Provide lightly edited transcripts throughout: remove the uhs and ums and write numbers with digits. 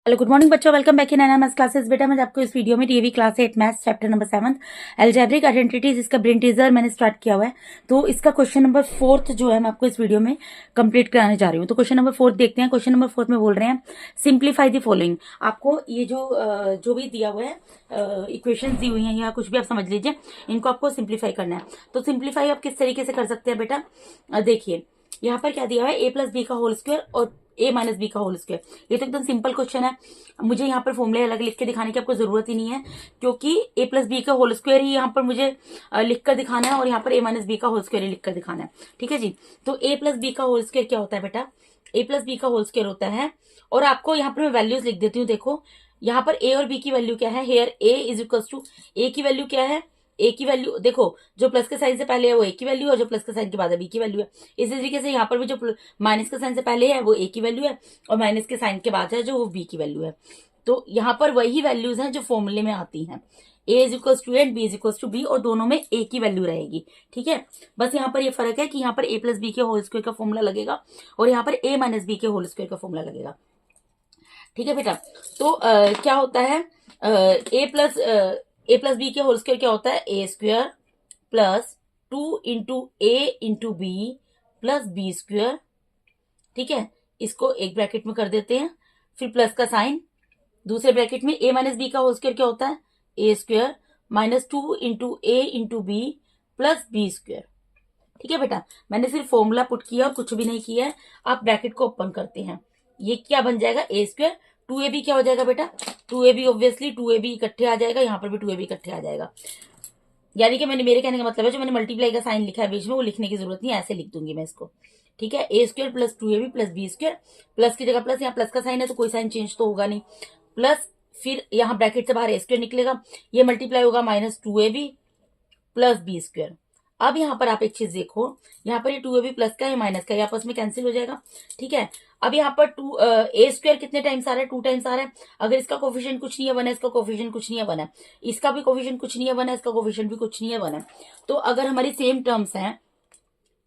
Hello good morning बच्चों, welcome back in Ena maths classes. बेटा मैं आपको इस वीडियो में DAV class 8 maths chapter number 7 algebraic identities इसका ब्रेन टीजर मैंने स्टार्ट किया हुआ है। तो इसका क्वेश्चन नंबर 4 जो है मैं आपको इस वीडियो में कंप्लीट कराने जा रही हूँ। तो क्वेश्चन नंबर 4 देखते हैं। क्वेश्चन नंबर 4 में बोल रहे हैं सिंप्लीफाई द फॉलोइंग। आपको ये जो भी दिया हुआ है इक्वेशन दी हुई है या कुछ भी आप समझ लीजिए, इनको आपको सिंप्लीफाई करना है। तो सिंप्लीफाई आप किस तरीके से कर सकते हैं बेटा, देखिए यहाँ पर क्या दिया हुआ है, ए प्लस बी का होल स्क्वायर और ए माइनस बी का होल स्क्वायर। ये तो एकदम सिंपल क्वेश्चन है, मुझे यहाँ पर फॉर्मूले अलग लिख के दिखाने की आपको जरूरत ही नहीं है, क्योंकि ए प्लस बी का होल स्क्वायर ही यहाँ पर मुझे लिख कर दिखाना है और यहाँ पर ए माइनस बी का होल स्क्वायर ही लिख कर दिखाना है। ठीक है जी। तो ए प्लस बी का होल स्क्वायर क्या होता है बेटा, ए प्लस बी का होल स्क्वायर होता है, और आपको यहाँ पर मैं वैल्यूज लिख देती हूँ। देखो यहाँ पर ए और बी की वैल्यू क्या है, here A is equal to, A की वैल्यू क्या है, ए की वैल्यू देखो जो प्लस के साइन से पहले है वो ए की वैल्यू है, और जो प्लस के साइन के बाद है बी की वैल्यू है। इसी तरीके से यहाँ पर भी जो माइनस के साइन से पहले है वो ए की वैल्यू है, और माइनस के साइन के बाद है जो वो बी की वैल्यू है। तो यहाँ पर वही वैल्यूज हैं जो फॉर्मूले में आती हैं, A is equal to and B is equal to B, और दोनों में ए की वैल्यू रहेगी। ठीक है, बस यहाँ पर ये फर्क है कि यहाँ पर ए प्लस बी के होल स्क्वायर का फॉर्मूला लगेगा और यहाँ पर ए माइनस बी के होल स्क्वायर का फॉर्मूला लगेगा। ठीक है बेटा। तो क्या होता है, ए प्लस बी के होल स्क्वायर क्या होता है, A square plus 2 × a × b plus B square. ठीक है, इसको एक ब्रैकेट में कर देते हैं, फिर प्लस का साइन, दूसरे ब्रैकेट में ए माइनस बी का होल स्क्वायर क्या होता है, A square minus 2 × a × b plus B square. ठीक है बेटा, मैंने सिर्फ फॉर्मूला पुट किया और कुछ भी नहीं किया है। आप ब्रैकेट को ओपन करते हैं, ये क्या बन जाएगा, ए स्क्वायर, 2ab क्या हो जाएगा बेटा, 2ab ऑब्वियसली 2ab इकट्ठे आ जाएगा, यहाँ पर भी 2ab इकट्ठे आ जाएगा। यानी कि मेरे कहने का मतलब है जो मैंने मल्टीप्लाई का साइन लिखा है बीच में वो लिखने की जरूरत नहीं है, ऐसे लिख दूंगी मैं इसको। ठीक है, A square plus 2ab plus B square, plus की जगह प्लस, यहाँ प्लस का साइन है तो कोई साइन चेंज तो होगा नहीं, प्लस फिर यहाँ ब्रैकेट से बाहर ए स्क्वायर निकलेगा, ये मल्टीप्लाई होगा minus 2ab plus B square. अब यहाँ पर आप एक चीज देखो, यहाँ पर ये 2ab प्लस का है माइनस का, ये आपस में कैंसिल हो जाएगा। ठीक है, अब यहाँ पर ए स्क्वायर कितने टाइम्स आ रहा है, 2 टाइम्स आ रहा है। अगर इसका कोफिशिएंट कुछ नहीं है 1 है, इसका कोफिशिएंट कुछ नहीं है 1 है, इसका भी कोफिशिएंट कुछ नहीं है 1 है, इसका कोफिशिएंट भी कुछ नहीं है 1 है। तो अगर हमारी सेम टर्म्स हैं,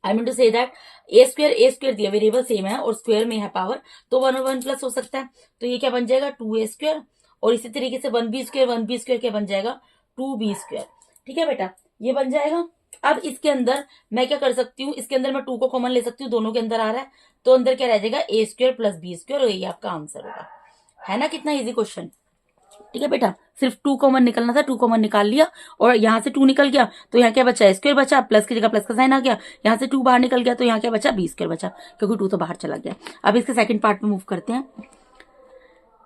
I mean to say that A square दिया, वेरिएबल सेम है और स्क्वायर में है पावर, तो 1 और 1 प्लस हो सकता है। तो ये क्या बन जाएगा, 2a स्क्वायर, और इसी तरीके से 1b स्क्वायर क्या बन जाएगा, 2b स्क्वायर। ठीक है बेटा, ये बन जाएगा। अब इसके अंदर मैं क्या कर सकती हूँ, इसके अंदर मैं 2 को कॉमन ले सकती हूँ, दोनों के अंदर आ रहा है, तो अंदर क्या रह जाएगा, ए स्क्वायर प्लस बी स्क्वायर, और ये आपका आंसर होगा। है ना, कितना इजी क्वेश्चन। ठीक है बेटा, सिर्फ 2 कॉमन निकलना था, 2 कॉमन निकाल लिया, और यहाँ से 2 निकल गया तो यहाँ क्या बचा, स्क्वायर बचा, प्लस की जगह प्लस का साइन आ गया, यहाँ से 2 बाहर निकल गया तो यहाँ क्या बचा, बी स्क्वायर बचा, क्योंकि 2 तो बाहर चला गया। अब इसके सेकंड पार्ट में मूव करते हैं।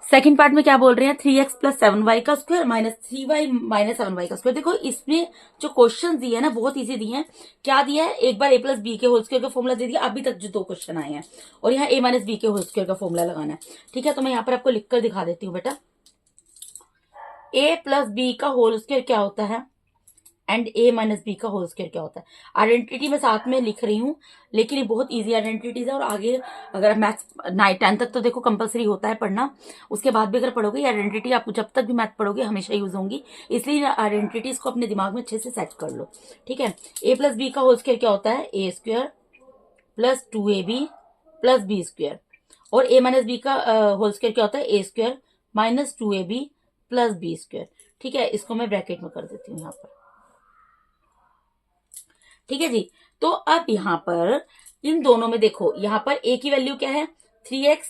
सेकंड पार्ट में क्या बोल रहे हैं, 3x प्लस 7y का square minus 3y minus 7y का स्क्वायर। देखो इसमें जो क्वेश्चन दिए है ना बहुत इजी दिए हैं। क्या दिया है, एक बार a प्लस बी के होल स्क्वायर का फॉर्मूला दे दिया, अभी तक जो 2 क्वेश्चन आए हैं, और यहाँ a माइनस बी के होल स्क्वायर का फॉर्मूला लगाना है। ठीक है, तो मैं यहाँ पर आपको लिखकर दिखा देती हूँ बेटा, a प्लस बी का होल स्क्वायर क्या होता है एंड a माइनस बी का होल स्क्वायर क्या होता है। आइडेंटिटी मैं साथ में लिख रही हूँ, लेकिन ये बहुत इजी आइडेंटिटीज है, और आगे अगर मैथ्स 9-10 तक तो देखो कंपलसरी होता है पढ़ना, उसके बाद भी अगर पढ़ोगे ये आइडेंटिटी आपको जब तक भी मैथ पढ़ोगे हमेशा यूज होंगी, इसलिए आइडेंटिटीज को अपने दिमाग में अच्छे से सेट कर लो। ठीक है, a प्लस बी का होल स्क्वायर क्या होता है, A square plus 2ab plus B square, और a माइनस बी का होल स्क्वायर क्या होता है, A square minus 2ab plus B square. ठीक है, इसको मैं ब्रैकेट में कर देती हूँ यहाँ पर। ठीक है जी। तो अब यहाँ पर इन दोनों में देखो, यहाँ पर a की वैल्यू क्या है, 3x,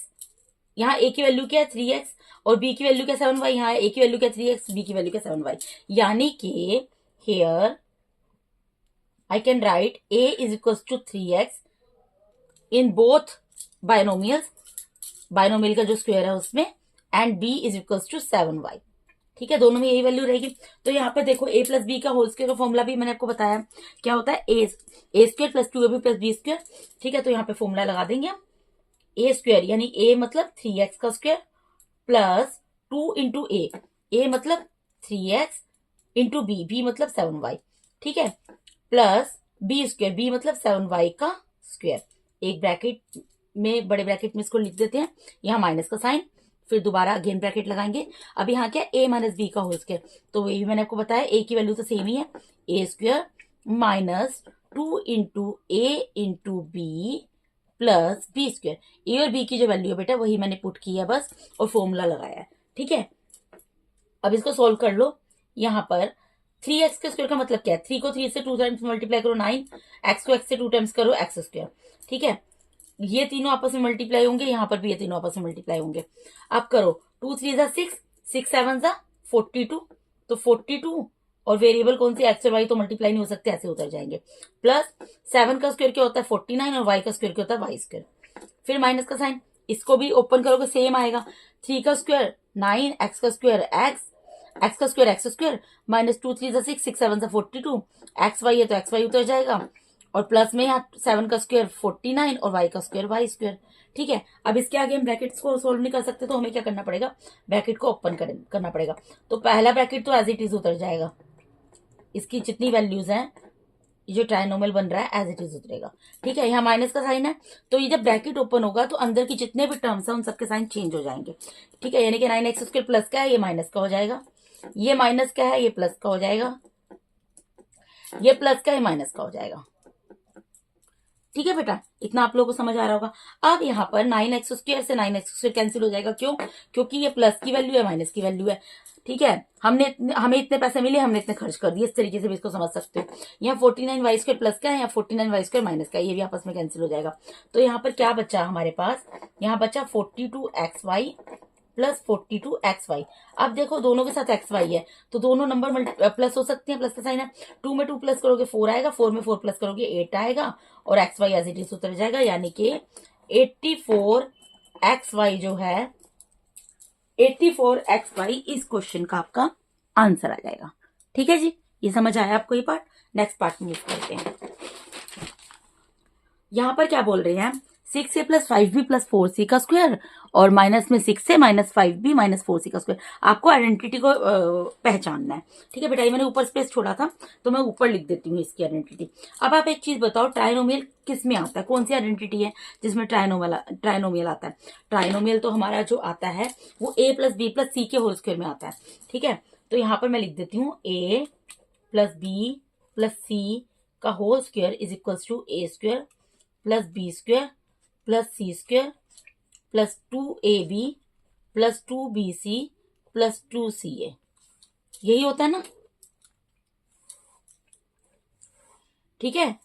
यहाँ a की वैल्यू क्या है 3x, और b की वैल्यू क्या 7y, यहाँ a की वैल्यू क्या 3x, b की वैल्यू क्या 7y। यानी कि here I can write a is equal to 3x in both binomials, binomial का जो स्क्वायर है उसमें, and b is equal to 7y। ठीक है, दोनों में यही वैल्यू रहेगी। तो यहाँ पर देखो a प्लस बी का होल स्क्वायर का फॉर्मूला भी मैंने आपको बताया क्या होता है, A square plus 2ab plus B square. ठीक है, तो यहाँ पे फॉर्मूला लगा देंगे हम, ए स्क्वायर यानी a मतलब 3x का स्क्वायर प्लस 2 × a मतलब 3x इंटू b मतलब 7y। ठीक है, प्लस b स्क्वायर, b मतलब 7y का स्क्वायर। एक ब्रैकेट में, बड़े ब्रैकेट में इसको लिख देते हैं, यहाँ माइनस का साइन, फिर दोबारा अगेन ब्रैकेट लगाएंगे। अब यहाँ क्या, a माइनस बी का होल स्क्वायर, तो ये भी मैंने आपको बताया a की वैल्यू तो सेम ही है, A square minus 2 × a × b plus B square. A और बी की जो वैल्यू है बेटा वही मैंने पुट की है बस, और फॉर्मूला लगाया है। ठीक है, अब इसको सोल्व कर लो। यहाँ पर 3x के स्क्वायर का मतलब क्या है, 3 को 3 से 2 टाइम्स मल्टीप्लाई करो 9, x को x से 2 टाइम्स करो एक्स स्क्वायर। ठीक है, ये तीनों आपस में मल्टीप्लाई होंगे, यहाँ पर भी ये तीनों आपस में मल्टीप्लाई होंगे। अब करो 2 3 जा 6, 6 7 जा 42, तो 42 और वेरिएबल कौन सी एक्स और वाई तो मल्टीप्लाई नहीं हो सकते, ऐसे उतर जाएंगे। प्लस 7 का स्क्वायर क्या होता है 49, और वाई का स्क्वायर क्या होता है वाई स्क्वायर। फिर माइनस का साइन, इसको भी ओपन करोगे सेम आएगा। 3 का स्क्वायर 9, एक्स का स्क्वायर एक्स का square X square, minus 2 3 6, 6 7 42, X Y है तो एक्स वाई उतर जाएगा, और प्लस में यहाँ 7 का स्क्वायर 49 और y का स्क्वायर वाई स्क्वायर। ठीक है, अब इसके आगे हम ब्रैकेट्स को सोल्व नहीं कर सकते, तो हमें क्या करना पड़ेगा, ब्रैकेट को ओपन करना पड़ेगा। तो पहला ब्रैकेट तो एज इट इज उतर जाएगा, इसकी जितनी वैल्यूज हैं, ये जो ट्राइनोमियल बन रहा है एज इट इज उतरेगा। ठीक है, यहाँ माइनस का साइन है, तो ये जब ब्रैकेट ओपन होगा तो अंदर की जितने भी टर्म्स हैं उन सबके साइन चेंज हो जाएंगे। ठीक है, यानी कि 9x स्क्वायर प्लस का है ये माइनस का हो जाएगा, ये माइनस का है ये प्लस का हो जाएगा, ये प्लस का है माइनस का हो जाएगा। ठीक है बेटा, इतना आप लोगों को समझ आ रहा होगा। अब यहाँ पर 9x स्क्वायर से 9x स्क्वायर कैंसिल हो जाएगा, क्यों, क्योंकि ये प्लस की वैल्यू है माइनस की वैल्यू है। ठीक है, हमें इतने पैसे मिले, हमने इतने खर्च कर दिए, इस तरीके से भी इसको समझ सकते हो। यहाँ 49y स्क्वायर प्लस का है, यहाँ 49y स्क्वायर माइनस का है, ये भी आपस में कैंसिल हो जाएगा। तो यहाँ पर क्या बचा हमारे पास, यहाँ बचा 42xy प्लस 42xy। अब देखो दोनों के साथ xy है, तो दोनों नंबर प्लस हो सकते हैं, प्लस का साइन है। 2 में 2 प्लस करोगे 4 आएगा, 4 में 4 प्लस करोगे 8 आएगा, और xy एज इट इज उतर जाएगा, यानी कि 84xy जो है 84xy इस क्वेश्चन का आपका आंसर आ जाएगा। ठीक है जी, ये समझ आया आपको ये पार्ट। नेक्स्ट पार्ट में मूव करते हैं। यहां पर क्या बोल रहे हैं, 6a plus 5b plus 4c का स्क्वायर, और माइनस में 6a minus 5b minus 4c का स्क्वायर। आपको आइडेंटिटी को पहचानना है। ठीक है बेटा, ये मैंने ऊपर स्पेस छोड़ा था तो मैं ऊपर लिख देती हूँ इसकी आइडेंटिटी। अब आप एक चीज बताओ, ट्राइनोमियल किस में आता है, कौन सी आइडेंटिटी है जिसमें ट्राइनोमियल आता है। ट्राइनोमियल तो हमारा जो आता है वो a प्लस बी प्लस सी के होल स्क्वायर में आता है। ठीक है, तो यहाँ पर मैं लिख देती हूँ a plus B plus C का whole square is equal to a square plus B square plus C square plus 2ab plus 2bc plus 2ca। यही होता है ना। ठीक है,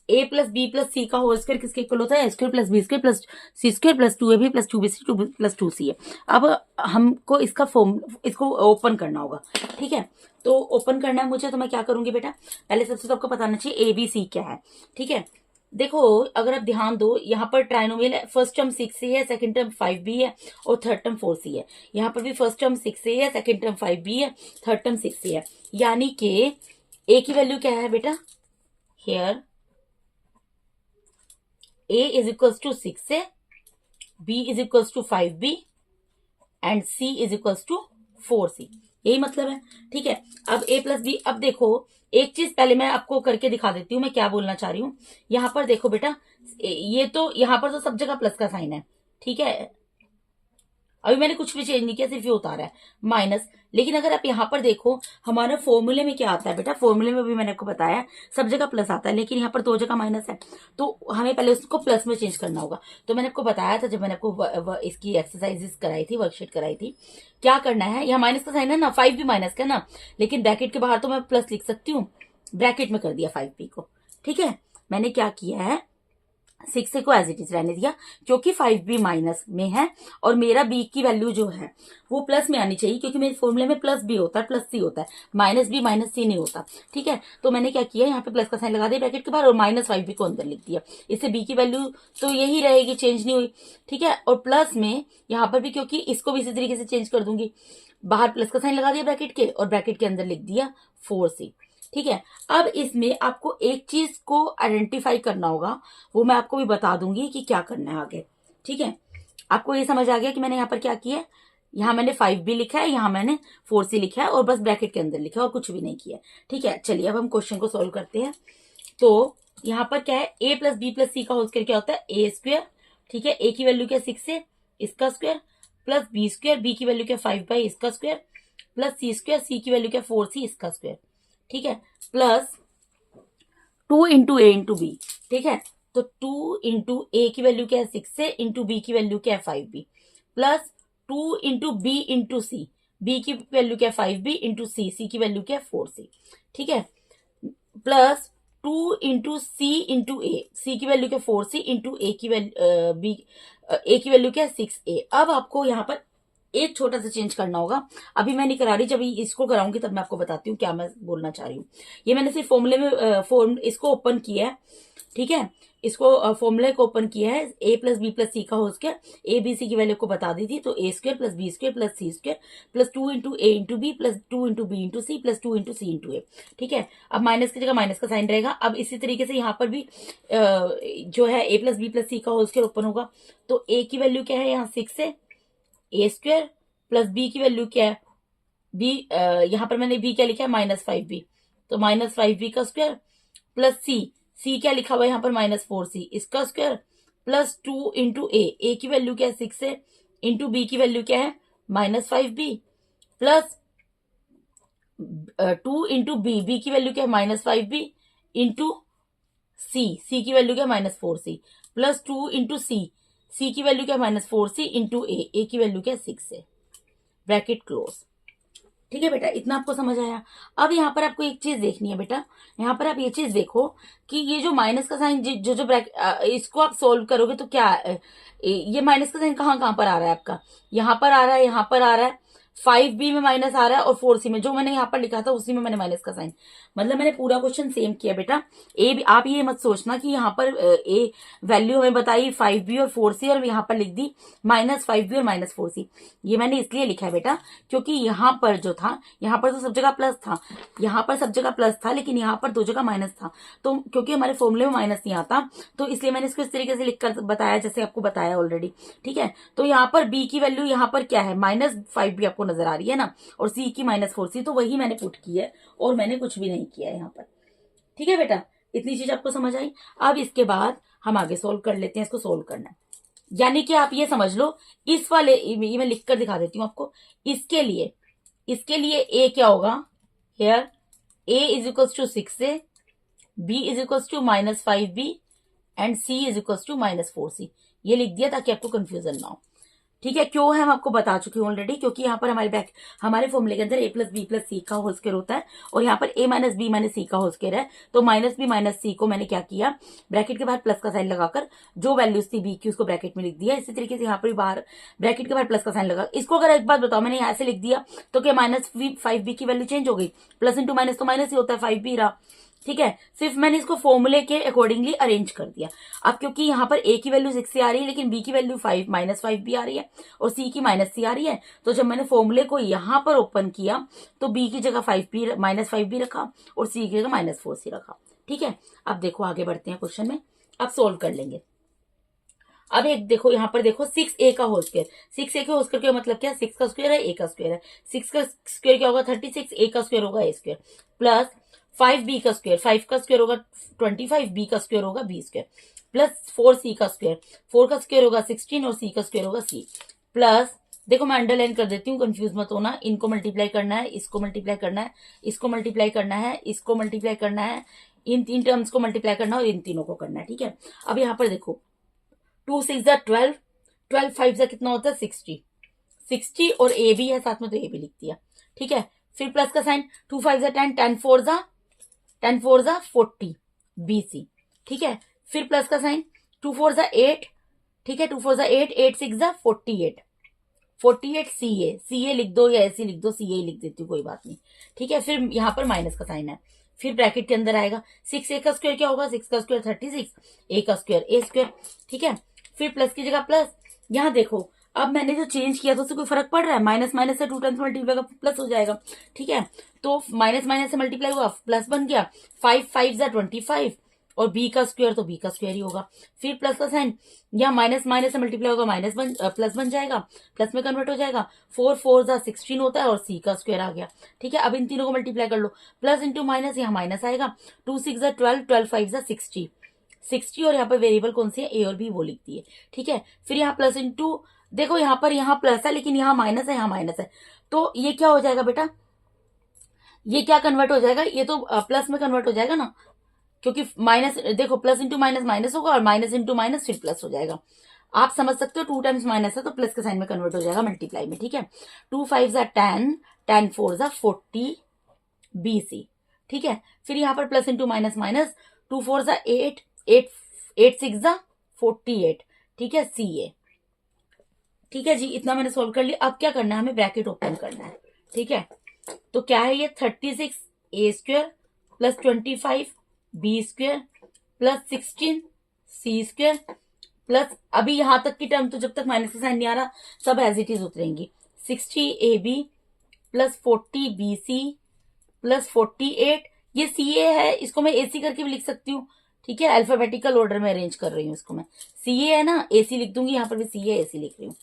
a plus B plus C का होल स्क्वायर किसके equal होता है, a square plus B square plus C square plus 2ab plus 2bc plus 2ca। अब हमको इसका इसको ओपन करना होगा। ठीक है, तो ओपन करना है मुझे, तो मैं क्या करूंगी बेटा, पहले सबसे तो आपको बताना चाहिए a b c क्या है। ठीक है, देखो अगर आप ध्यान दो, यहाँ पर ट्राइनोमियल है, फर्स्ट टर्म 6a है, सेकंड टर्म 5b है, और थर्ड टर्म 4c है। यहाँ पर भी फर्स्ट टर्म 6a है, सेकंड टर्म 5b है, थर्ड टर्म 6a है। यानी कि a की वैल्यू क्या है बेटा, here a is equals to 6a, b is equals to 5b and c is equals to 4c। यही मतलब है। ठीक है, अब a प्लस बी, अब देखो एक चीज पहले मैं आपको करके दिखा देती हूँ मैं क्या बोलना चाह रही हूँ। यहाँ पर देखो बेटा, ये तो यहाँ पर तो सब जगह प्लस का साइन है। ठीक है, अभी मैंने कुछ भी चेंज नहीं किया, सिर्फ ये उतारा है माइनस। लेकिन अगर आप यहाँ पर देखो, हमारे फॉर्मूले में क्या आता है बेटा, फॉर्मूले में भी मैंने आपको बताया सब जगह प्लस आता है, लेकिन यहाँ पर 2 जगह माइनस है, तो हमें पहले उसको प्लस में चेंज करना होगा। तो मैंने आपको बताया था जब मैंने आपको इसकी एक्सरसाइजेस कराई थी, वर्कशीट कराई थी, क्या करना है। यहाँ माइनस का साइन है ना, 5 भी माइनस का ना, लेकिन ब्रैकेट के बाहर तो मैं प्लस लिख सकती हूँ, ब्रैकेट में कर दिया 5b को। ठीक है, मैंने क्या किया है, 6 को एज इट इज रहने दिया, क्योंकि 5b माइनस में है और मेरा b की वैल्यू जो है वो प्लस में आनी चाहिए, क्योंकि मेरे फॉर्मूले में प्लस b होता है प्लस c होता है, माइनस b माइनस c नहीं होता। ठीक है, तो मैंने क्या किया, यहाँ पे प्लस का साइन लगा दिया ब्रैकेट के बाहर, और माइनस 5b को अंदर लिख दिया। इससे b की वैल्यू तो यही रहेगी, चेंज नहीं हुई। ठीक है, और प्लस में यहाँ पर भी, क्योंकि इसको भी इसी तरीके से चेंज कर दूंगी, बाहर प्लस का साइन लगा दिया ब्रैकेट के, और ब्रैकेट के अंदर लिख दिया 4c। ठीक है, अब इसमें आपको एक चीज को आइडेंटिफाई करना होगा, वो मैं आपको भी बता दूंगी कि क्या करना है आगे। ठीक है, आपको ये समझ आ गया कि मैंने यहाँ पर क्या किया है, यहाँ मैंने 5b लिखा है, यहाँ मैंने 4c लिखा है, और बस ब्रैकेट के अंदर लिखा है और कुछ भी नहीं किया। ठीक है, चलिए अब हम क्वेश्चन को सोल्व करते हैं। तो यहाँ पर क्या है, a plus B plus C का होल स्क्वायर क्या होता है, a स्क्वायर। ठीक है, a की वैल्यू क्या 6 है, इसका square, plus B square, B की वैल्यू क्या 5 इसका square, plus C square, C की वैल्यू क्या 4c इसका स्क्वायर। ठीक है, plus 2 into A into B. ठीक है, तो 2 इंटू ए की वैल्यू क्या है 6 है, इंटू बी की वैल्यू क्या है 5b, plus 2 into B into C, B की वैल्यू क्या है 5b इंटू सी, सी की वैल्यू क्या है 4c, ठीक है, प्लस 2 इंटू सी इंटू ए, सी की वैल्यू क्या 4c इंटू ए की वैल्यू बी, ए की वैल्यू क्या है 6a। अब आपको यहाँ पर एक छोटा सा चेंज करना होगा, अभी मैं नहीं करा रही, जब इसको कराऊंगी तब मैं आपको बताती हूँ क्या मैं बोलना चाह रही हूँ। ये मैंने सिर्फ फॉर्मूले में फॉर्म इसको ओपन किया है, ठीक है, इसको फॉर्मूले को ओपन किया है, A plus B plus C का whole square, A B C की वैल्यू को बता दी थी, तो A square plus B square plus C square plus 2 into A into B plus 2 into B into C plus 2 into C into A, ठीक है। अब माइनस की जगह माइनस का साइन रहेगा। अब इसी तरीके से यहाँ पर भी जो है A plus B plus C का होल स्क्वायर ओपन होगा, तो ए की वैल्यू क्या है यहाँ 6 है, ए स्क्वायर प्लस बी की वैल्यू क्या है बी, यहाँ पर मैंने बी क्या लिखा है -5b, तो -5b का स्क्वायर प्लस सी, सी क्या लिखा हुआ है यहाँ पर -4c, इसका स्क्वायर प्लस 2 इंटू ए की वैल्यू क्या है 6 है, इंटू बी की वैल्यू क्या है -5b, प्लस 2 इंटू बी की वैल्यू क्या है -5b इंटू सी की वैल्यू क्या है -4c, प्लस 2 इंटू सी की वैल्यू क्या है -4c इंटू ए की वैल्यू क्या है 6 है, ब्रैकेट क्लोज। ठीक है बेटा, इतना आपको समझ आया। अब यहाँ पर आपको एक चीज देखनी है बेटा, यहाँ पर आप ये चीज देखो कि ये जो माइनस का साइन जो ब्रैकेट इसको आप सोल्व करोगे तो क्या ये माइनस का साइन कहाँ कहाँ पर आ रहा है आपका, यहाँ पर आ रहा है, यहाँ पर आ रहा है, 5b में माइनस आ रहा है और 4c में, जो मैंने यहाँ पर लिखा था उसी में मैंने माइनस का साइन, मतलब मैंने पूरा क्वेश्चन सेम किया बेटा। ए आप ये मत सोचना कि यहाँ पर ए वैल्यू हमें बताई 5b और 4c और यहाँ पर लिख दी -5b और -4c, ये मैंने इसलिए लिखा है बेटा क्योंकि यहाँ पर जो था, यहाँ पर तो सब जगह प्लस था, यहाँ पर सब जगह प्लस था, लेकिन यहाँ पर 2 जगह माइनस था, तो क्योंकि हमारे फॉर्मूले में माइनस नहीं आता तो इसलिए मैंने इसको इस तरीके से लिखकर बताया जैसे आपको बताया ऑलरेडी, ठीक है। तो यहाँ पर b की वैल्यू यहाँ पर क्या है -5b आपको नजर आ रही है ना, और c की -4c, तो वही मैंने पुट की है और मैंने कुछ भी नहीं किया है यहाँ पर, ठीक है बेटा, इतनी चीज आपको समझ आई। अब इसके बाद हम आगे सोल्व कर लेते हैं, इसको सोल्व करना है, यानी कि आप ये समझ लो इस वाले, ये मैं लिख कर दिखा देती हूँ आपको, इसके लिए a क्या होगा, here a is equals to 6a, b is equals to -5b and c is equals to -4c, ये लिख दिया ताकि आपको कंफ्यूजन ना हो, ठीक है। क्यों है हम आपको बता चुकी हूँ ऑलरेडी, क्योंकि यहाँ पर हमारे फॉर्मूले के अंदर a plus B plus C का होल स्क्वायर होता है और यहाँ पर a माइनस बी माइनस सी का होल स्क्वायर है, तो माइनस बी माइनस सी को मैंने क्या किया, ब्रैकेट के बाहर प्लस का साइन लगाकर जो वैल्यूज थी b की उसको ब्रैकेट में लिख दिया। इसी तरीके से यहाँ पर बाहर ब्रैकेट के बाहर प्लस का साइन लगा, इसको अगर एक बात बताओ मैंने यहाँ से लिख दिया तो क्या -5b की वैल्यू चेंज हो गई, प्लस इंटू माइनस तो माइनस ही होता है, 5b रहा, ठीक है। सिर्फ मैंने इसको फॉर्मूले के अकॉर्डिंगली अरेंज कर दिया। अब क्योंकि यहाँ पर a की वैल्यू 6 से आ रही है लेकिन b की वैल्यू -5b आ रही है और c की -c आ रही है, तो जब मैंने फॉर्मूले को यहाँ पर ओपन किया तो b की जगह -5b रखा और c की जगह -4c रखा, ठीक है। अब देखो आगे बढ़ते हैं क्वेश्चन में, अब सोल्व कर लेंगे। अब एक देखो यहाँ पर देखो 6a का होल स्क्वायर, 6a का होल स्क्वायर का मतलब क्या, 6 का स्क्वायर है, a का स्क्वायर है, 6 का स्क्वायर क्या होगा 36, a का स्क्वायर होगा a स्क्वायर, प्लस 5b का स्क्वायर, 5 का स्क्वायर होगा 25, b का स्क्वायर होगा b स्क्वायर, प्लस 4c का स्क्वायर, 4 का स्क्वायर होगा 16 और c का स्क्वायर होगा c, प्लस देखो मैं अंडरलाइन कर देती हूँ, कंफ्यूज मत होना, इनको मल्टीप्लाई करना है, इसको मल्टीप्लाई करना है, इसको मल्टीप्लाई करना है, इसको मल्टीप्लाई करना है, इन 3 टर्म्स को मल्टीप्लाई करना है और इन तीनों को करना है, ठीक है। अब यहाँ पर देखो 2 6 जा 12, 12 5 जा कितना होता है 60, 60 और a भी है साथ में तो a भी लिख दिया, ठीक है। फिर प्लस का साइन 2 5 जा 10, 10 4 जा 40 bc, ठीक है। फिर प्लस का साइन 2 4 जा 8, ठीक है, 2 4 जा 8, 8 6 जा 48, 48 ca लिख दो या ऐसे लिख दो, ca लिख देती हूँ कोई बात नहीं, ठीक है। फिर यहाँ पर माइनस का साइन है, फिर ब्रैकेट के अंदर आएगा 6a का स्क्वायर क्या होगा, 6 का स्क्वायर 36, a का स्क्वायर a स्क्वायर, ठीक है। फिर प्लस की जगह प्लस, यहाँ देखो अब मैंने जो चेंज किया तो उससे कोई फर्क पड़ रहा है, माइनस माइनस से 2 टाइम्स मल्टीप्लाई प्लस हो जाएगा, ठीक है। तो माइनस माइनस से मल्टीप्लाई हुआ प्लस बन गया, 5 5 जा 25 और b का स्क्वायर तो b का स्क्वायर ही होगा। फिर प्लस का साइन, यहाँ माइनस माइनस से मल्टीप्लाई होगा प्लस बन जाएगा, प्लस में कन्वर्ट हो जाएगा, 4 4 जा 16 होता है और c का स्क्वायर आ गया, ठीक है। अब इन तीनों को मल्टीप्लाई कर लो, प्लस इंटू माइनस, यहाँ माइनस आएगा, 2 6 जा 12, 12 5 जा 60, 60 और यहाँ पर वेरिएबल कौन सी है a और b वो लिख दिए, ठीक है। फिर यहाँ प्लस इंटू, देखो यहाँ पर यहाँ प्लस है लेकिन यहाँ माइनस है, यहाँ माइनस है, तो ये क्या हो जाएगा बेटा, ये क्या कन्वर्ट हो जाएगा, ये तो प्लस में कन्वर्ट हो जाएगा ना, क्योंकि माइनस, देखो प्लस इंटू माइनस माइनस होगा और माइनस इंटू माइनस फिर प्लस हो जाएगा। आप समझ सकते हो 2 टाइम्स माइनस है तो प्लस के साइन में कन्वर्ट हो जाएगा मल्टीप्लाई में, ठीक है। 2 5 जा 10, 10 4 जा 40 BC, ठीक है। फिर यहाँ पर प्लस इंटू माइनस माइनस, 2 4 जा 8, 8 8 6 जा 48, ठीक है, CA। ठीक है जी, इतना मैंने सोल्व कर लिया। अब क्या करना है, हमें ब्रैकेट ओपन करना है, ठीक है। तो क्या है ये 36A² plus 25B² plus 16C² plus, अभी यहां तक की टर्म तो जब तक माइनस का साइन नहीं आ रहा सब एज इट इज उतरेंगी। 60AB प्लस 40BC प्लस 48, ये CA है, इसको मैं AC करके भी लिख सकती हूँ, ठीक है। अल्फाबेटिकल ऑर्डर में अरेंज कर रही हूँ इसको मैं, CA है ना, AC लिख दूंगी, यहाँ पर भी CA AC लिख रही हूँ।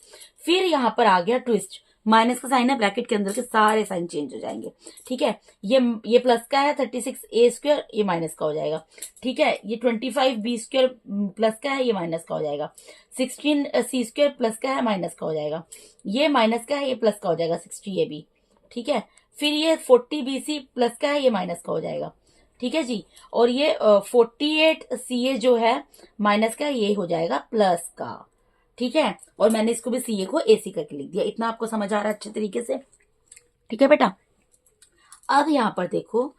फिर यहाँ पर आ गया ट्विस्ट, माइनस का साइन है, ब्रैकेट के अंदर के सारे साइन चेंज हो जाएंगे, ठीक है। ये प्लस का है 36A², ये माइनस का हो जाएगा, ठीक है। ये 25B² प्लस का है, ये माइनस का हो जाएगा। 16C² प्लस का है, माइनस का हो जाएगा। ये माइनस का है, ये प्लस का हो जाएगा 60AB, ठीक है। फिर ये 40BC प्लस का है, ये माइनस का हो जाएगा, ठीक है जी। और ये 48CA जो है माइनस का, ये हो जाएगा प्लस का, ठीक है। और मैंने इसको भी CA को AC करके लिख दिया। इतना आपको समझ आ रहा है अच्छे तरीके से, ठीक है बेटा। अब यहां पर देखो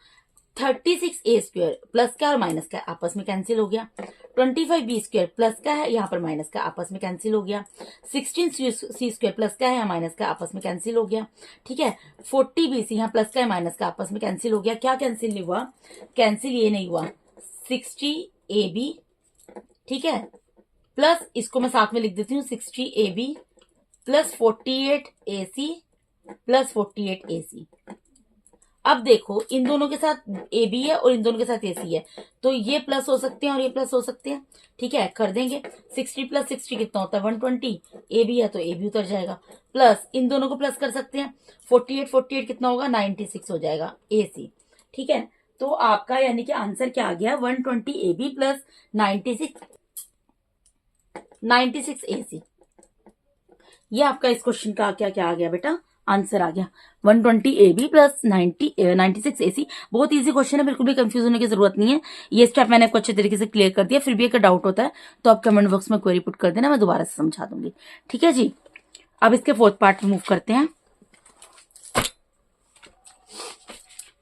36A² प्लस का और माइनस का आपस में कैंसिल हो गया। 25B² प्लस का है, यहाँ पर माइनस का आपस में कैंसिल हो गया। 16C² प्लस का है, यहाँ माइनस का आपस में कैंसिल हो गया, ठीक है। 40BC यहाँ प्लस का है, माइनस का आपस में कैंसिल हो गया। क्या कैंसिल नहीं हुआ, कैंसिल ये नहीं हुआ, 60AB, ठीक है, प्लस इसको मैं साथ में लिख देती हूँ 60AB plus 48AC plus 48AC। अब देखो इन दोनों के साथ AB है और इन दोनों के साथ AC है, तो ये प्लस हो सकते हैं और ये प्लस हो सकते हैं, ठीक है, कर देंगे। 60 प्लस 60 कितना होता है 120, AB है तो AB उतर जाएगा, प्लस इन दोनों को प्लस कर सकते हैं, 48 कितना होगा 96 हो जाएगा AC, ठीक है। तो आपका यानी कि आंसर क्या आ गया 120AB प्लस 96 AC। ये आपका इस क्वेश्चन का क्या क्या आ गया बेटा, आंसर आ गया 120AB प्लस 96 AC। बहुत इजी क्वेश्चन है, बिल्कुल भी कंफ्यूज होने की जरूरत नहीं है। ये स्टेप मैंने आपको अच्छे तरीके से क्लियर कर दिया। फिर भी एक डाउट होता है तो आप कमेंट बॉक्स में क्वेरी पुट कर देना, मैं दोबारा से समझा दूंगी, ठीक है जी। अब इसके फोर्थ पार्ट में मूव करते हैं।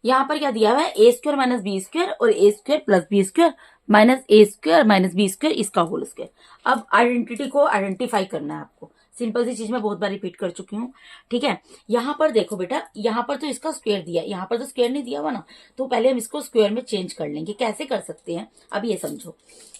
यहां पर क्या दिया हुआ है A² माइनस B² और A² plus B² minus A² minus B², इसका होल स्क्वायर। अब आइडेंटिटी को आइडेंटिफाई करना है आपको, सिंपल सी चीज मैं बहुत बार रिपीट कर चुकी हूँ, ठीक है। यहाँ पर देखो बेटा, यहाँ पर तो इसका स्क्वायर दिया, यहाँ पर तो स्क्वायर नहीं दिया हुआ ना, तो पहले हम इसको स्क्वायर में चेंज कर लेंगे। कैसे कर सकते हैं अब ये समझो।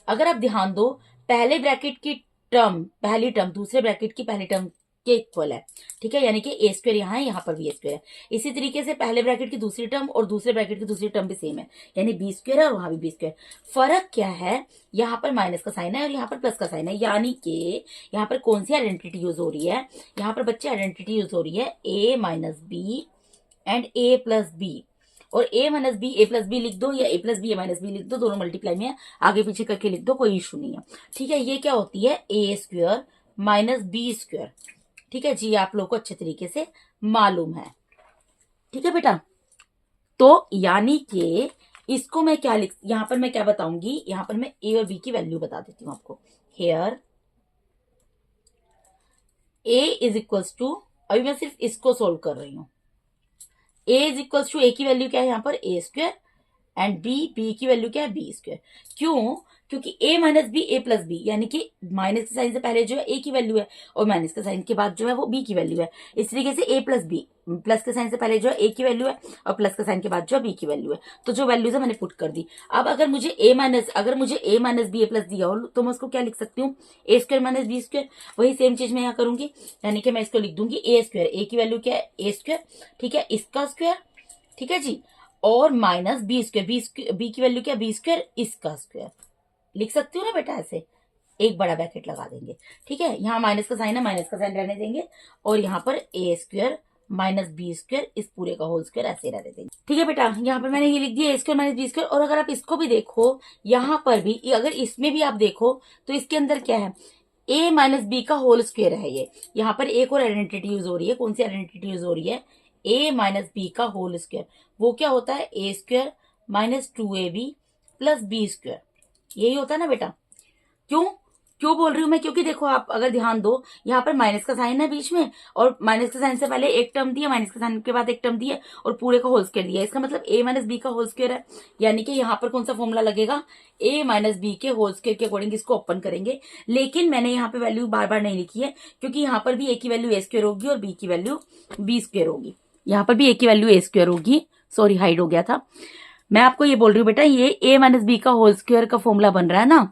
अगर आप ध्यान दो, पहले ब्रैकेट की टर्म, पहली टर्म दूसरे ब्रैकेट की पहली टर्म के इक्वल है, ठीक है, यानी कि A² यहाँ है, यहाँ पर भी A² है। इसी तरीके से पहले ब्रैकेट की दूसरी टर्म और दूसरे ब्रैकेट की दूसरी टर्म भी सेम है, यानी B² है और वहां भी B²। फर्क क्या है, यहाँ पर माइनस का साइन है और यहाँ पर प्लस का साइन है, यानी कि यहाँ पर कौन सी आइडेंटिटी यूज हो रही है, यहाँ पर बच्चे आइडेंटिटी यूज हो रही है A minus B and A plus B। और A minus B A plus B लिख दो या A plus B A minus B लिख दो, दोनों मल्टीप्लाई में आगे पीछे करके लिख दो, कोई इशू नहीं है, ठीक है। ये क्या होती है A² माइनस B², ठीक है जी, आप लोगों को अच्छे तरीके से मालूम है, ठीक है बेटा। तो यानी कि इसको मैं क्या लिख, यहां पर मैं क्या बताऊंगी, यहां पर मैं A और B की वैल्यू बता देती हूं आपको। Here A is equals to, अभी मैं सिर्फ इसको सोल्व कर रही हूं। A is equals to, A की वैल्यू क्या है यहाँ पर A² एंड B की वैल्यू क्या है B²। क्यों, क्योंकि A minus B A plus B, यानी कि माइनस के साइन से पहले जो है A की वैल्यू है और माइनस के साइन के बाद जो है वो B की वैल्यू है। इस तरीके से A प्लस बी, प्लस के साइन से पहले जो है A की वैल्यू है और प्लस के साइन के बाद जो है B की वैल्यू है। तो जो वैल्यूज है मैंने पुट कर दी। अब अगर मुझे A minus B A plus दिया हो तो मैं उसको क्या लिख सकती हूँ, A² माइनस B²। वही सेम चीज मैं यहाँ करूंगी, यानी कि मैं इसको लिख दूंगी A², A की वैल्यू क्या है A², ठीक है, इसका स्क्वायर, ठीक है जी, और माइनस B² B की वैल्यू क्या B², इसका स्क्वायर। लिख सकती हूँ ना बेटा ऐसे, एक बड़ा ब्रैकेट लगा देंगे, ठीक है। यहाँ माइनस का साइन है, माइनस का साइन रहने देंगे और यहाँ पर A² माइनस B², इस पूरे का होल स्क्वायर ऐसे रहने देंगे, ठीक है बेटा। यहाँ पर मैंने ये लिख दिया A² माइनस B²। और अगर आप इसको भी देखो, यहाँ पर भी अगर इसमें भी आप देखो तो इसके अंदर क्या है, A माइनस बी का होल स्क्वायर है ये। यहाँ पर एक और आइडेंटिटी यूज हो रही है, कौन सी आइडेंटिटी यूज हो रही है, A माइनस बी का होल स्क्वायर। वो क्या होता है A² minus 2AB plus B square, यही होता है ना बेटा। क्यों क्यों बोल रही हूं मैं, क्योंकि देखो आप अगर ध्यान दो, यहाँ पर माइनस का साइन है बीच में, और माइनस का साइन से पहले एक टर्म दिया, माइनस का साइन के बाद एक टर्म दिया, और पूरे का होल स्क्वायर दिया। इसका मतलब a माइनस बी का होल स्क्वायर है, यानी कि यहाँ पर कौन सा फॉर्मूला लगेगा, a माइनस बी के होल स्क्वायर के अकॉर्डिंग इसको ओपन करेंगे। लेकिन मैंने यहाँ पे वैल्यू बार बार नहीं लिखी है, क्योंकि यहाँ पर भी a की वैल्यू a स्क्वायर होगी और b की वैल्यू b स्क्वायर होगी। यहाँ पर भी a की वैल्यू a स्क्वायर होगी, सॉरी हाइड हो गया था। मैं आपको ये बोल रही हूँ बेटा, ये a माइनस बी का होल स्क्वायर का फॉर्मूला बन रहा है ना,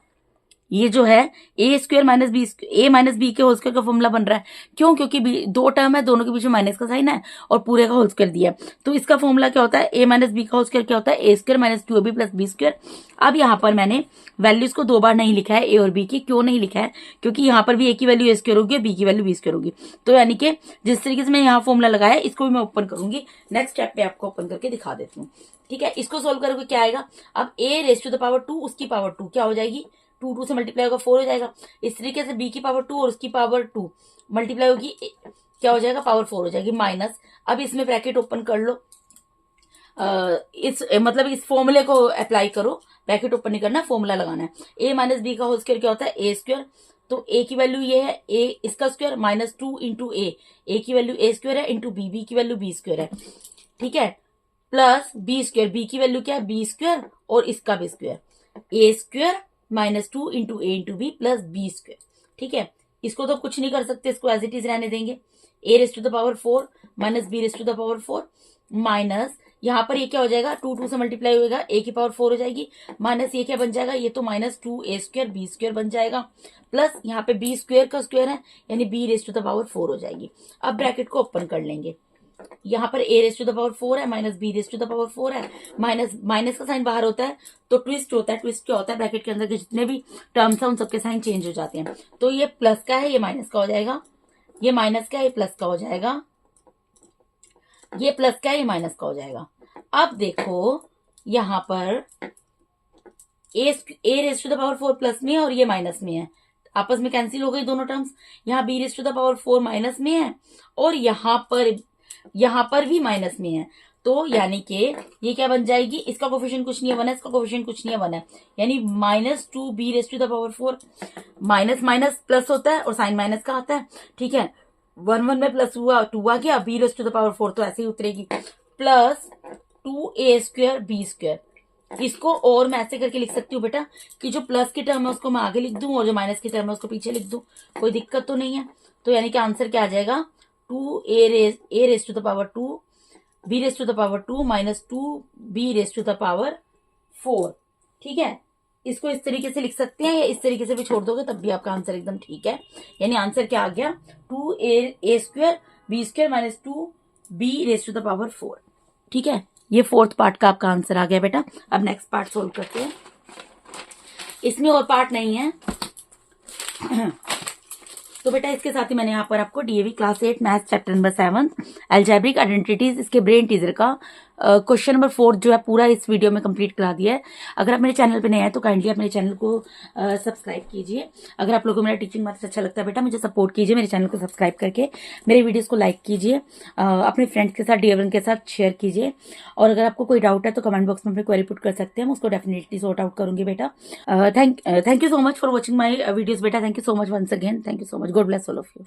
ये जो है A square minus B, A minus B के होल स्क्वायर का फॉर्मूला बन रहा है। क्यों, क्योंकि दो टर्म है, दोनों के बीच में माइनस का साइन है और पूरे का होल स्क्वायर दिया है। तो इसका फॉर्मूला क्या होता है, ए माइनस बी का होल स्क्वायर क्या होता है, A square minus 2ab plus B square. अब यहाँ पर मैंने वैल्यूज को दो बार नहीं लिखा है, ए और बी की। क्यों नहीं लिखा है, क्योंकि यहाँ पर भी ए की वैल्यू ए स्क्वायर होगी, बी की वैल्यू बी स्क्वायर होगी। तो यानी कि जिस तरीके से मैं यहाँ फॉर्मूला लगाया, इसको भी मैं ओपन करूंगी, नेक्स्ट स्टेप पे आपको ओपन करके दिखा देती हूँ। ठीक है, इसको सोल्व करोगे क्या आएगा, अब a raise to the power 2 उसकी पावर 2 क्या हो जाएगी, 2 से मल्टीप्लाई होगा 4 हो जाएगा। इस तरीके से b की पावर 2 और उसकी पावर 2 मल्टीप्लाई होगी, क्या हो जाएगा, पावर 4 हो जाएगी माइनस। अब इसमें ब्रैकेट ओपन कर लो, मतलब इस फॉर्मूले को अप्लाई करो, ब्रैकेट ओपन नहीं करना, फॉर्मूला लगाना है। a माइनस बी का होल स्क्वायर क्या होता है, ए स्क्वायर। तो a की वैल्यू ये है, a इसका स्क्वायर माइनस 2 इंटू ए की वैल्यू a स्क्वायर है, इंटू बी की वैल्यू b स्क्वायर है। ठीक है, प्लस बी स्क्वायर, बी की वैल्यू क्या है, बी स्क्वायर, और इसका भी square, A square minus 2 into A into B plus B square. ठीक है, इसको तो कुछ नहीं कर सकते, इसको एज इट इज रहने देंगे। A raise to the power 4 minus B raise to the power 4 minus, यहाँ पर ये क्या हो जाएगा, 2 से मल्टीप्लाई होगा, ए की पावर 4 हो जाएगी, माइनस ये क्या बन जाएगा, ये तो माइनस 2 ए स्क्वायर बी स्क्वायर बन जाएगा, प्लस यहाँ पे बी स्क्वायर का स्क्वायर है, यानी B raise to the power 4 हो जाएगी। अब ब्रैकेट को ओपन कर लेंगे, यहाँ पर a raise to the power 4 है, minus b raise to the power 4 है, माइनस का साइन बाहर होता है तो ट्विस्ट होता है। ट्विस्ट क्या होता है, ब्रैकेट के अंदर के जितने भी टर्म्स हैं उन सबके साइन चेंज हो जाते हैं। तो ये प्लस का है, ये माइनस का हो जाएगा, ये माइनस का है, ये प्लस का हो जाएगा, ये प्लस का है, ये माइनस का हो जाएगा। अब देखो यहाँ पर a raise to the power 4 plus में है और ये माइनस में है, आपस में कैंसिल हो गई दोनों टर्म्स। यहाँ b raise to the power 4 minus में है और यहाँ पर भी माइनस में है, तो यानी कि ये क्या बन जाएगी, इसका कोफिशिएंट कुछ नहीं है 1 है, इसका कोफिशिएंट कुछ नहीं है 1 है, यानी minus 2b raise to the power 4। Minus minus plus होता है और साइन माइनस का आता है। ठीक है, 1 में प्लस हुआ 2 आ गया, b raise to the power 4 तो ऐसे ही उतरेगी, plus 2a square b square. इसको और मैं ऐसे करके लिख सकती हूँ बेटा कि जो प्लस की टर्म है उसको मैं आगे लिख दूं और जो माइनस की टर्म है उसको पीछे लिख दूं, कोई दिक्कत तो नहीं है। तो यानी कि आंसर क्या आ जाएगा, 2a raise to the power 2 b raise to the power 2 minus 2b raise to the power 4। ठीक है, इसको इस तरीके से लिख सकते हैं या इस तरीके से भी छोड़ दोगे तब भी आपका आंसर एकदम ठीक है। यानी आंसर क्या आ गया, 2a square b square minus 2b raise to the power 4। ठीक है, ये फोर्थ पार्ट का आपका आंसर आ गया बेटा। अब नेक्स्ट पार्ट सोल्व करते हैं, इसमें और पार्ट नहीं है। तो बेटा इसके साथ ही मैंने यहाँ पर आपको DAV class 8 math chapter number 7 algebraic identities इसके ब्रेन टीजर का क्वेश्चन नंबर 4 जो है पूरा इस वीडियो में कंप्लीट करा दिया है। अगर आप मेरे चैनल पे नए हैं तो काइंडली आप मेरे चैनल को सब्सक्राइब कीजिए। अगर आप लोगों को मेरा टीचिंग मैथ्स अच्छा लगता है बेटा मुझे सपोर्ट कीजिए, मेरे चैनल को सब्सक्राइब करके मेरे वीडियोस को लाइक कीजिए, अपने फ्रेंड्स के साथ डीएवन के साथ शेयर कीजिए। और अगर आपको कोई डाउट है तो कमेंट बॉक्स में अपनी क्वेरी पुट कर सकते हैं, मैं उसको डेफिनेटली सॉर्ट आउट करूंगी बेटा। Thank you so much for watching my videos बेटा, thank you so much once again, thank you so much, God bless all of you.